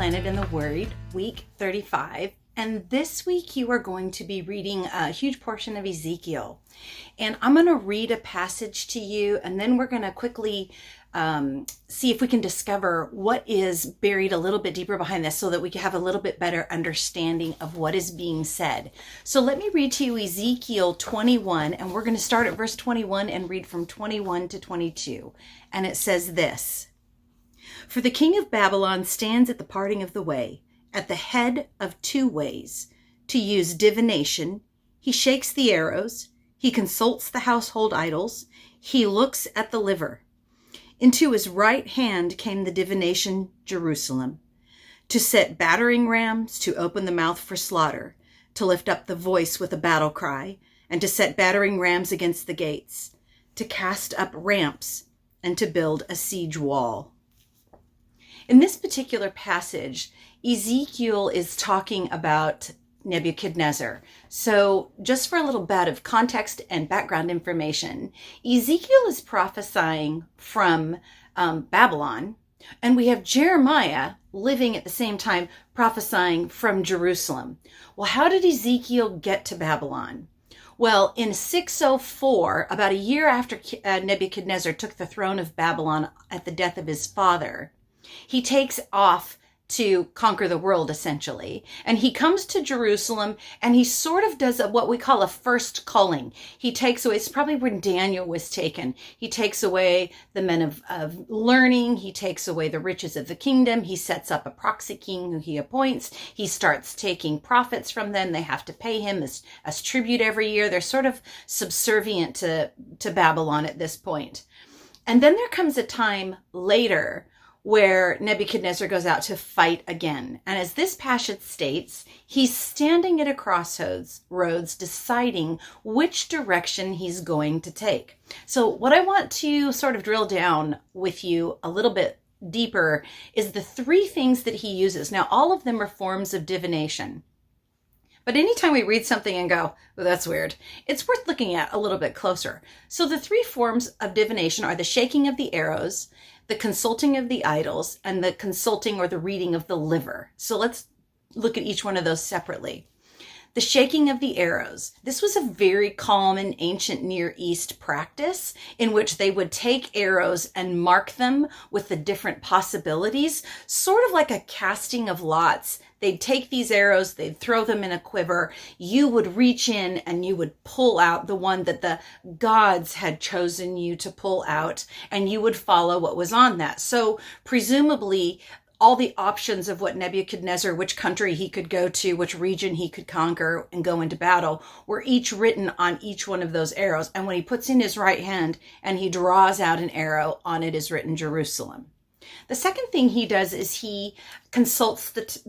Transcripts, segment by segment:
Planet in the Word, week 35. And this week you are going to be reading a huge portion of Ezekiel. And I'm going to read a passage to you, and then we're going to quickly see if we can discover what is buried a little bit deeper behind this so that we can have a little bit better understanding of what is being said. So let me read to you Ezekiel 21, and we're going to start at verse 21 and read from 21 to 22. And it says this: For the king of Babylon stands at the parting of the way, at the head of two ways, to use divination. He shakes the arrows. He consults the household idols. He looks at the liver. Into his right hand came the divination Jerusalem, to set battering rams, to open the mouth for slaughter, to lift up the voice with a battle cry, and to set battering rams against the gates, to cast up ramps, and to build a siege wall. In this particular passage, Ezekiel is talking about Nebuchadnezzar. So just for a little bit of context and background information, Ezekiel is prophesying from Babylon, and we have Jeremiah living at the same time prophesying from Jerusalem. Well, how did Ezekiel get to Babylon? Well, in 604, about a year after Nebuchadnezzar took the throne of Babylon at the death of his father, he takes off to conquer the world, essentially. And he comes to Jerusalem, and he sort of does what we call a first culling. He takes away, it's probably when Daniel was taken. He takes away the men of learning. He takes away the riches of the kingdom. He sets up a proxy king who he appoints. He starts taking profits from them. They have to pay him as tribute every year. They're sort of subservient to Babylon at this point. And then there comes a time later where Nebuchadnezzar goes out to fight again. And as this passage states, he's standing at a crossroads, deciding which direction he's going to take. So what I want to sort of drill down with you a little bit deeper is the three things that he uses. Now, all of them are forms of divination. But anytime we read something and go, well, that's weird, it's worth looking at a little bit closer. So the three forms of divination are the shaking of the arrows, the consulting of the idols, and the consulting or the reading of the liver. So let's look at each one of those separately. The shaking of the arrows. This was a very common ancient Near East practice in which they would take arrows and mark them with the different possibilities, sort of like a casting of lots. They'd take these arrows, they'd throw them in a quiver. You would reach in and you would pull out the one that the gods had chosen you to pull out, and you would follow what was on that. So presumably, all the options of what Nebuchadnezzar, which country he could go to, which region he could conquer and go into battle, were each written on each one of those arrows. And when he puts in his right hand and he draws out an arrow, on it is written Jerusalem. The second thing he does is he consults it's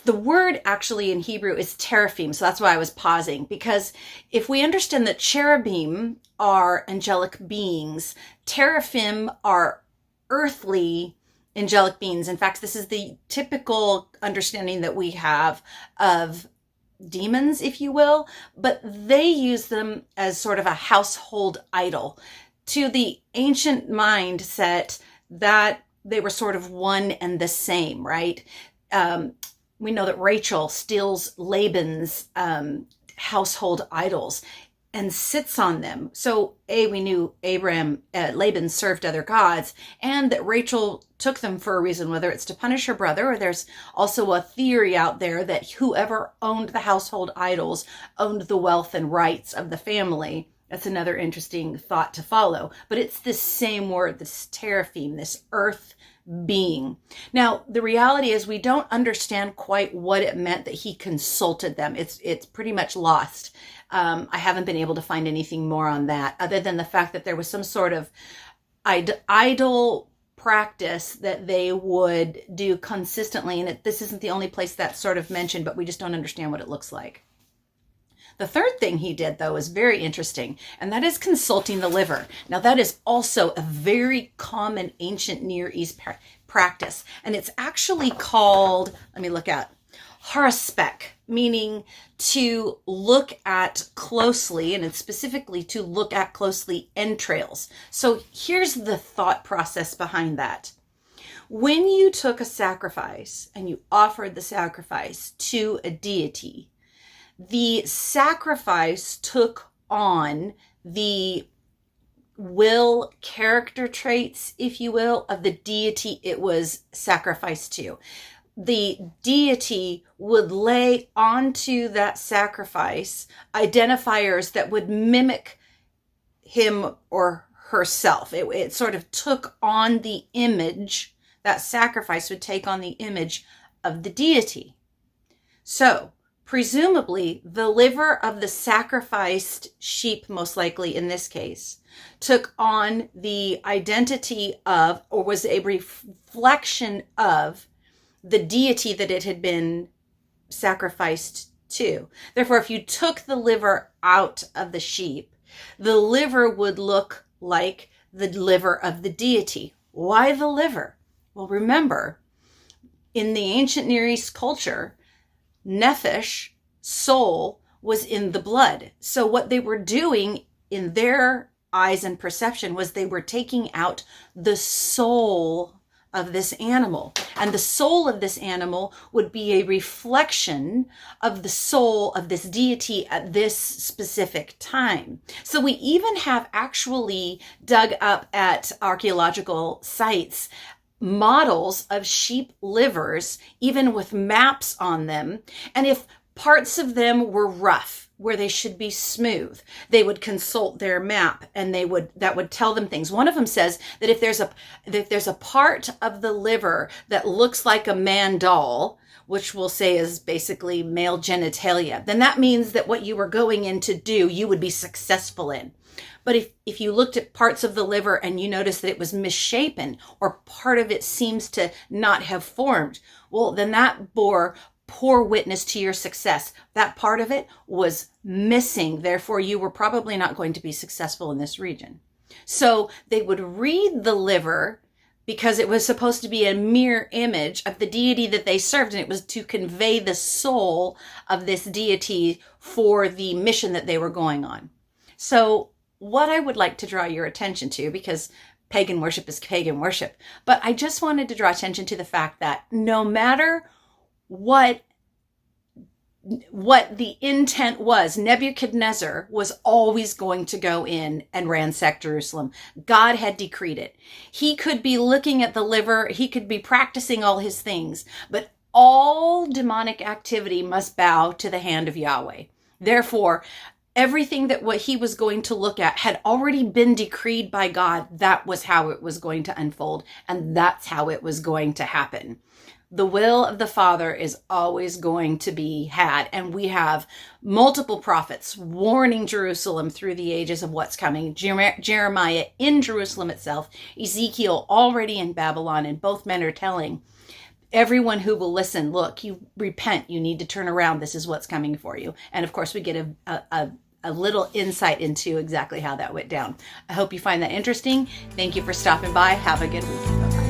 the word actually in Hebrew is teraphim. So that's why I was pausing, because if we understand that cherubim are angelic beings, teraphim are earthly angelic beings. In fact, this is the typical understanding that we have of demons, if you will, but they use them as sort of a household idol. To the ancient mindset, that they were sort of one and the same, right? We know that Rachel steals Laban's household idols and sits on them. So we knew Laban served other gods, and that Rachel took them for a reason, whether it's to punish her brother, or there's also a theory out there that whoever owned the household idols owned the wealth and rights of the family. That's another interesting thought to follow. But it's this same word, this teraphim, this earth being. Now, the reality is we don't understand quite what it meant that he consulted them. It's pretty much lost. I haven't been able to find anything more on that, other than the fact that there was some sort of idol practice that they would do consistently. And this isn't the only place that's sort of mentioned, but we just don't understand what it looks like. The third thing he did, though, is very interesting, and that is consulting the liver. Now, that is also a very common ancient Near East practice, and it's actually called, let me look at, horospec, meaning to look at closely, and it's specifically to look at closely entrails. So here's the thought process behind that. When you took a sacrifice and you offered the sacrifice to a deity, the sacrifice took on the will, character traits, if you will, of the deity it was sacrificed to. The deity would lay onto that sacrifice identifiers that would mimic him or herself. It sort of took on the image, that sacrifice would take on the image of the deity. So, presumably, the liver of the sacrificed sheep, most likely in this case, took on the identity of, or was a reflection of, the deity that it had been sacrificed to. Therefore, if you took the liver out of the sheep, the liver would look like the liver of the deity. Why the liver? Well, remember, in the ancient Near East culture, nephesh, soul, was in the blood. So what they were doing in their eyes and perception was they were taking out the soul of this animal. And the soul of this animal would be a reflection of the soul of this deity at this specific time. So we even have actually dug up at archaeological sites models of sheep livers, even with maps on them. And if parts of them were rough, where they should be smooth, they would consult their map and that would tell them things. One of them says that if there's a part of the liver that looks like a man doll, which we'll say is basically male genitalia, then that means that what you were going in to do, you would be successful in. But if you looked at parts of the liver and you noticed that it was misshapen, or part of it seems to not have formed, well, then that bore poor witness to your success. That part of it was missing. Therefore, you were probably not going to be successful in this region. So they would read the liver because it was supposed to be a mirror image of the deity that they served, and it was to convey the soul of this deity for the mission that they were going on. So what I would like to draw your attention to, because pagan worship is pagan worship, but I just wanted to draw attention to the fact that no matter what the intent was, Nebuchadnezzar was always going to go in and ransack Jerusalem. God had decreed it. He could be looking at the liver, he could be practicing all his things, but all demonic activity must bow to the hand of Yahweh. Therefore, everything that what he was going to look at had already been decreed by God. That was how it was going to unfold, and that's how it was going to happen. The will of the Father is always going to be had. And we have multiple prophets warning Jerusalem through the ages of what's coming. Jeremiah in Jerusalem itself, Ezekiel already in Babylon, and both men are telling everyone who will listen, look, you repent, you need to turn around, this is what's coming for you. And of course, we get a little insight into exactly how that went down. I hope you find that interesting. Thank you for stopping by. Have a good week. Bye-bye.